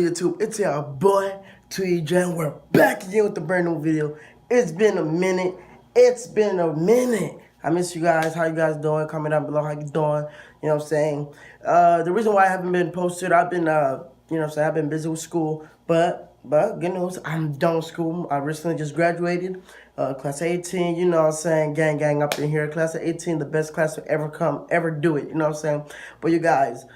YouTube? It's your boy Tuyi Jan. We're back again with a brand new video. It's been a minute. I miss you guys. How you guys doing? Comment down below how you doing. You know what I'm saying? The reason why I haven't been posted, I've been I've been busy with school, but good news, I'm done with school. I recently just graduated, class of 18, you know what I'm saying? Gang up in here. Class of 18, the best class to ever do it, you know what I'm saying? But you guys,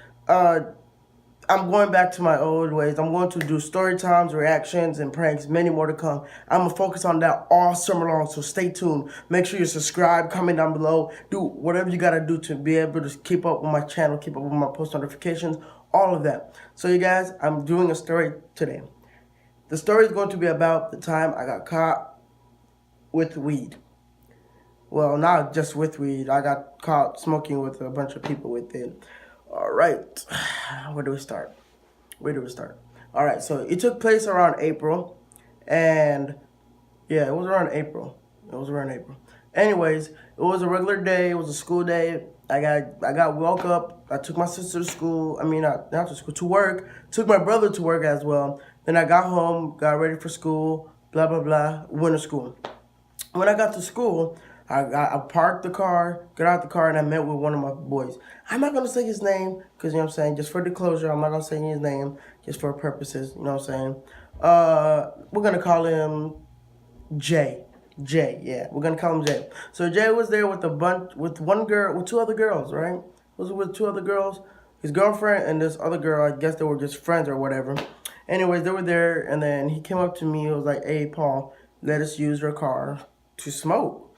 I'm going back to my old ways. I'm going to do story times, reactions, and pranks, many more to come. I'm going to focus on that all summer long, so stay tuned. Make sure you subscribe, comment down below, do whatever you got to do to be able to keep up with my channel, keep up with my post notifications, all of that. So you guys, I'm doing a story today. The story is going to be about the time I got caught with weed. Well, not just with weed. I got caught smoking with a bunch of people with it. All right, where do we start? All right, so it took place around April, and yeah, it was around April. Anyways, it was a regular day. It was a school day. I woke up. I took my sister to school. I mean, not to school, to work. Took my brother to work as well. Then I got home, got ready for school. Blah blah blah. Went to school. When I got to school, I parked the car, got out the car, and I met with one of my boys. I'm not going to say his name because, you know what I'm saying, just for disclosure, I'm not going to say his name just for purposes, you know what I'm saying. We're going to call him Jay. Yeah, we're going to call him Jay. So Jay was there with two other girls, right? Was with two other girls, his girlfriend and this other girl. I guess they were just friends or whatever. Anyways, they were there, and then he came up to me. He was like, "Hey, Paul, let us use your car to smoke."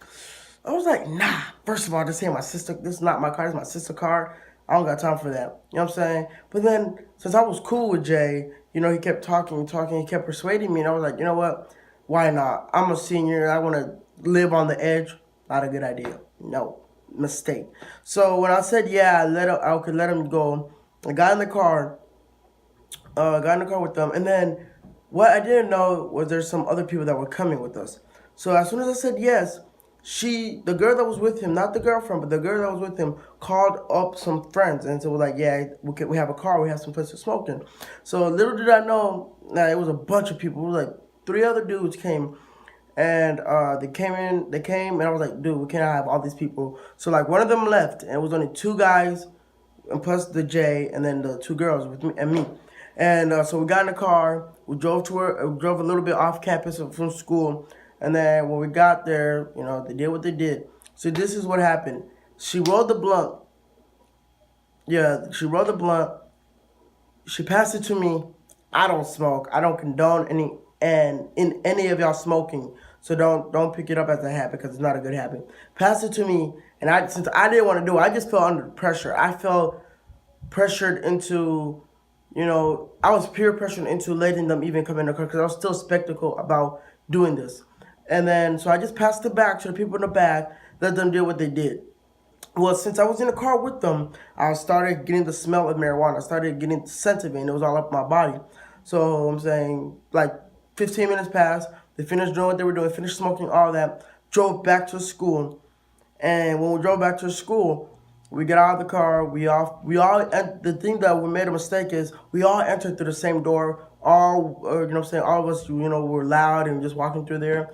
I was like, nah. First of all, this ain't my sister. This is not my car. This is my sister's car. I don't got time for that. You know what I'm saying? But then, since I was cool with Jay, you know, he kept talking. He kept persuading me. And I was like, you know what? Why not? I'm a senior. I want to live on the edge. Not a good idea. No. Mistake. So when I said, yeah, I could let him go, I got in the car. With them. And then what I didn't know was there's some other people that were coming with us. So as soon as I said yes, the girl that was with him, not the girlfriend, but the girl that was with him, called up some friends and said, well, like, yeah, we have a car, we have some place to smoke in. So little did I know, it was a bunch of people. It was like 3 other dudes came, and they came, and I was like, dude, we cannot have all these people. So like one of them left, and it was only 2 guys, and plus the Jay, and then the 2 girls with me and me. And so we got in the car, we drove a little bit off campus from school. And then when we got there, you know, they did what they did. So this is what happened. She rolled the blunt. Yeah, she rolled the blunt. She passed it to me. I don't smoke. I don't condone any of y'all smoking. So don't pick it up as a habit because it's not a good habit. Pass it to me, and since I didn't want to do it, I just felt under pressure. I felt pressured into, you know, I was peer pressured into letting them even come in the car because I was still skeptical about doing this. And then, so I just passed it back to the people in the back, let them do what they did. Well, since I was in the car with them, I started getting the smell of marijuana. I started getting the scent of it, and it was all up my body. So I'm saying, like, 15 minutes passed. They finished doing what they were doing, finished smoking, all that, drove back to school. And when we drove back to school, we got out of the car. The thing that we made a mistake is we all entered through the same door. You know what I'm saying, all of us, you know, were loud and just walking through there.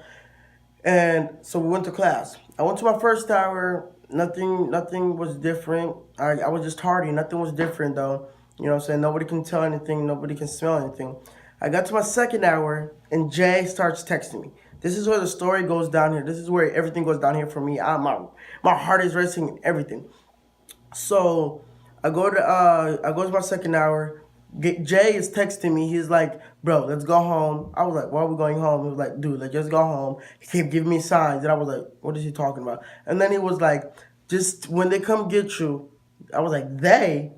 And so we went to class. I went to my first hour. Nothing was different. I was just tardy. Nothing was different, though. You know what I'm saying? Nobody can tell anything. Nobody can smell anything. I got to my second hour, and Jay starts texting me. This is where the story goes down here. This is where everything goes down here for me. My heart is racing and everything. So I go to my second hour. Jay is texting me. He's like, bro, let's go home. I was like, why are we going home? He was like, dude, let's just go home. He kept giving me signs. And I was like, what is he talking about? And then he was like, just when they come get you. I was like, they?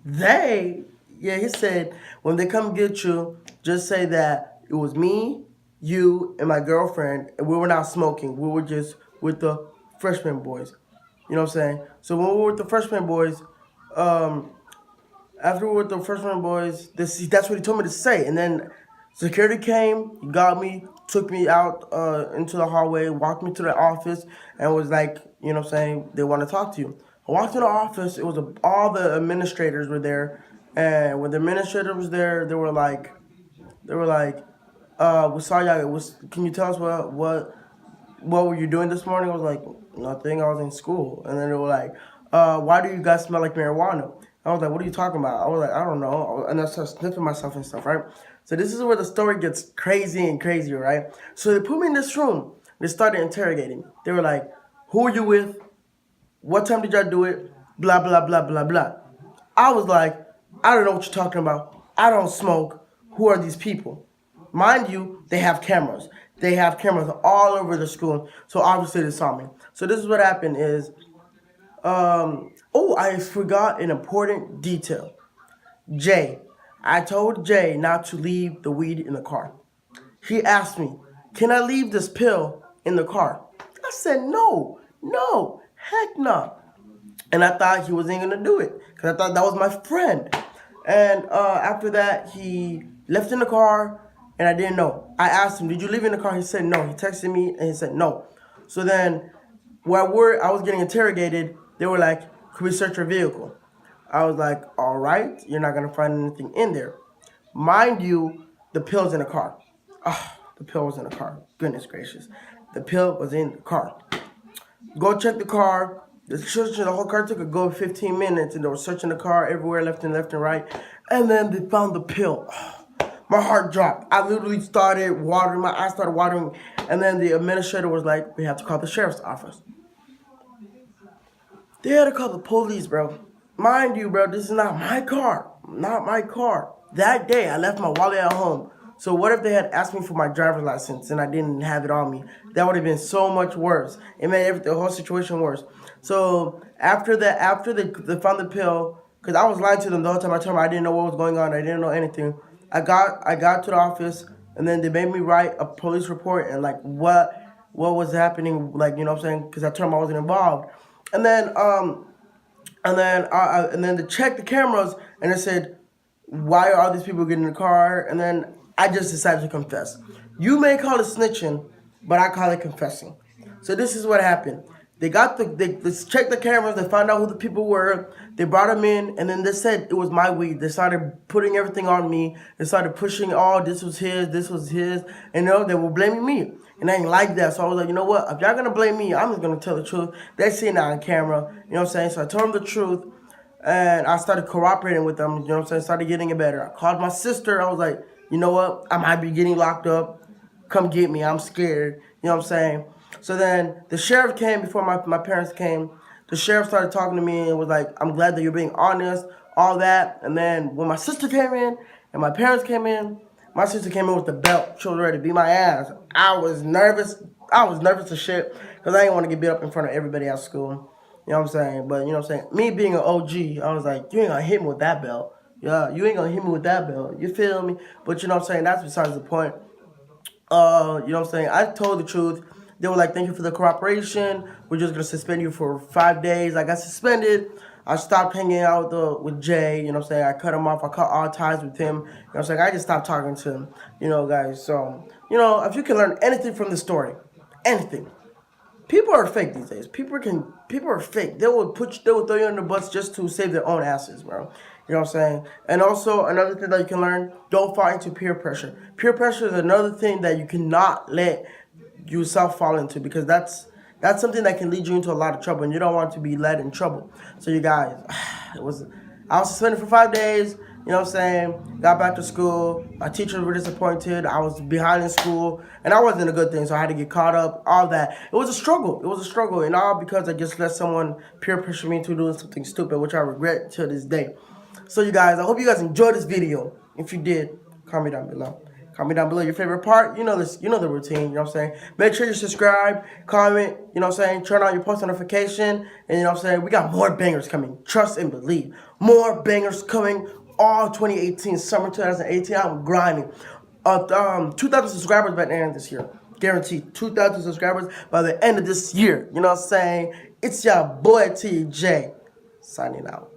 Yeah, he said, when they come get you, just say that it was me, you, and my girlfriend. And we were not smoking. We were just with the freshman boys. You know what I'm saying? So when we were with the freshman boys, after we were with the freshman boys, that's what he told me to say. And then security came, he got me, took me out into the hallway, walked me to the office, and was like, you know what I'm saying, they want to talk to you. I walked in the office, it was all the administrators were there, And when the administrator was there, they were like, we saw y'all. Can you tell us what were you doing this morning? I was like, nothing. I was in school. And then they were like, why do you guys smell like marijuana? I was like, what are you talking about? I was like, I don't know. And I started sniffing myself and stuff, right? So this is where the story gets crazy and crazier, right? So they put me in this room. They started interrogating me. They were like, who are you with? What time did y'all do it? Blah, blah, blah, blah, blah. I was like, I don't know what you're talking about. I don't smoke. Who are these people? Mind you, they have cameras. They have cameras all over the school. So obviously they saw me. So this is what happened is, I forgot an important detail. Jay. I told Jay not to leave the weed in the car. He asked me, can I leave this pill in the car? I said, no, heck no. And I thought he wasn't going to do it because I thought that was my friend. And after that, he left in the car and I didn't know. I asked him, did you leave in the car? He said no. He texted me and he said no. So then while I was getting interrogated, they were like, can we search your vehicle? I was like, all right, you're not going to find anything in there. Mind you, the pill's in the car. The pill was in the car. Goodness gracious. The pill was in the car. Go check the car. The whole car took a good 15 minutes, and they were searching the car everywhere, left and right. And then they found the pill. My heart dropped. I literally started watering. My eyes started watering. And then the administrator was like, we have to call the sheriff's office. They had to call the police, bro. Mind you, bro, this is not my car. Not my car. That day, I left my wallet at home. So what if they had asked me for my driver's license and I didn't have it on me? That would have been so much worse. It made the whole situation worse. So after that, after they found the pill, because I was lying to them the whole time. I told them I didn't know what was going on. I didn't know anything. I got to the office and then they made me write a police report and like what was happening, like, you know what I'm saying? Because I told them I wasn't involved. And then they checked the cameras and it said, why are all these people getting in the car? And then I just decided to confess. You may call it snitching, but I call it confessing. So this is what happened. They checked the cameras. They found out who the people were. They brought them in, and then they said it was my weed. They started putting everything on me. They started pushing, this was his, and they were blaming me. And I ain't like that, so I was like, you know what? If y'all gonna blame me, I'm just gonna tell the truth. They seen that on camera, you know what I'm saying? So I told them the truth, and I started cooperating with them, you know what I'm saying? Started getting it better. I called my sister. I was like, you know what? I might be getting locked up. Come get me. I'm scared. You know what I'm saying? So then the sheriff came before my parents came. The sheriff started talking to me and was like, I'm glad that you're being honest, all that. And then when my sister came in and my parents came in, my sister came in with the belt. She was ready to beat my ass. I was nervous. I was nervous as shit because I didn't want to get beat up in front of everybody at school. You know what I'm saying? But you know what I'm saying? Me being an OG, I was like, you ain't going to hit me with that belt. Yeah, you ain't going to hit me with that belt. You feel me? But you know what I'm saying? That's besides the point. You know what I'm saying? I told the truth. They were like, thank you for the cooperation. We're just going to suspend you for 5 days. I got suspended. I stopped hanging out with Jay. You know what I'm saying? I cut him off. I cut all ties with him. You know what I'm saying? I just stopped talking to him. You know, guys. So, you know, if you can learn anything from this story, anything. People are fake these days. People are fake. They will throw you on the bus just to save their own asses, bro. You know what I'm saying? And also, another thing that you can learn, don't fall into peer pressure. Peer pressure is another thing that you cannot let yourself fall into because that's something that can lead you into a lot of trouble and you don't want to be led in trouble. So you guys, I was suspended for 5 days, you know what I'm saying? Got back to school. My teachers were disappointed. I was behind in school and that wasn't a good thing. So I had to get caught up, all that. It was a struggle. And all because I just let someone peer pressure me into doing something stupid, which I regret to this day. So you guys, I hope you guys enjoyed this video. If you did, comment down below. Comment down below your favorite part. You know this. You know the routine. You know what I'm saying? Make sure you subscribe, comment. You know what I'm saying? Turn on your post notification. And you know what I'm saying? We got more bangers coming. Trust and believe. More bangers coming all 2018. Summer 2018. I'm grinding. 2,000 subscribers by the end of this year. Guaranteed. 2,000 subscribers by the end of this year. You know what I'm saying? It's your boy TJ. Signing out.